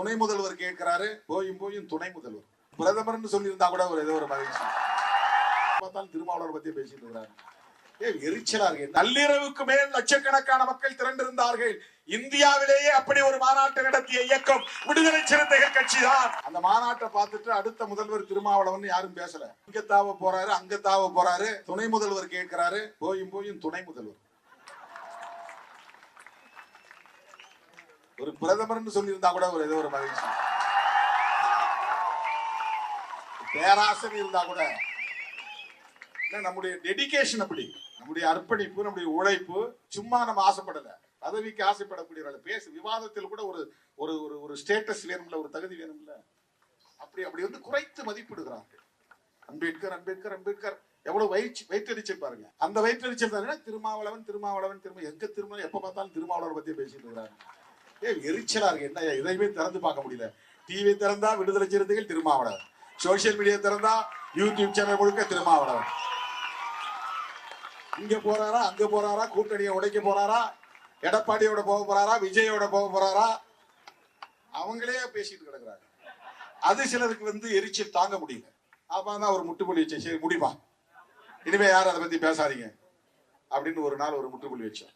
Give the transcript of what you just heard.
துணை முதல்வர் கேட்கிறாரு, போயும் துணை முதல்வர் பிரதமர்னு சொல்லியிருந்தா கூட ஒரு ஏதோ ஒரு மகிழ்ச்சி. பார்த்தாலும் திருமாவளவன் பத்தி பேசிட்டு இருக்கிறாரு. எரிச்சலா இருக்கு. நள்ளிரவுக்கு மேல் லட்சக்கணக்கான மக்கள் திரண்டிருந்தார்கள். இந்தியாவிலேயே அப்படி ஒரு மாநாட்டை நடத்திய இயக்கம் விடுதலை சிறுத்தைகள் கட்சி தான். அந்த மாநாட்டை பார்த்துட்டு அடுத்த முதல்வர் திருமாவளவன் யாரும் பேசல. இங்க தாவ போறாரு, அங்க தாவ போறாரு. துணை முதல்வர் கேட்கிறாரு, போயும் துணை முதல்வர். ஒரு பிரதமர்னு சொல்லியிருந்தா கூட ஒரு ஏதோ ஒரு மகிழ்ச்சி. பேராசன் இருந்தா கூட நம்முடைய டெடிகேஷன் அப்படி, நம்முடைய அர்ப்பணிப்பு, நம்முடைய உழைப்பு. சும்மா நம்ம ஆசைப்படல, பதவிக்கு ஆசைப்படக்கூடிய பேசு விவாதத்தில் கூட ஒரு ஒரு ஒரு ஸ்டேட்டஸ் வேணும்ல, ஒரு தகுதி வேணும்ல. அப்படி வந்து குறைத்து மதிப்பிடுகிறார்கள். அம்பேத்கர் அம்பேத்கர் அம்பேத்கர் எவ்வளவு வயிற்றெரிச்சல் பாருங்க. அந்த வயிற்றெரிச்சல் தான் திருமாவளவன் எங்க திரும்ப எப்ப பார்த்தாலும் திருமாவளவன் பத்தி பேசிட்டு இருக்கிறாங்க. எரிச்சலா இருக்கு. என்ன எதையுமே திறந்து பார்க்க முடியல. டிவி திறந்தா விடுதலை சிறுத்தைகள் திருமாவளவன், சோசியல் மீடியா திறந்தா யூடியூப் சேனல் முழுக்க திருமாவளவன். இங்க போறாரா, அங்க போறாரா, கூட்டணியை உடைக்க போறாரா, எடப்பாடியோட போக போறாரா, விஜயோட போக போறாரா, அவங்களே பேசிட்டு கிடக்குறாங்க. அது சிலருக்கு வந்து எரிச்சல் தாங்க முடியல. அப்பதான் ஒரு முட்டுப்புள்ளி வச்சேன். சரி முடியுமா, இனிமே யாரும் அதை பத்தி பேசாதீங்க அப்படின்னு ஒரு நாள் ஒரு முற்றுப்புள்ளி வச்சோம்.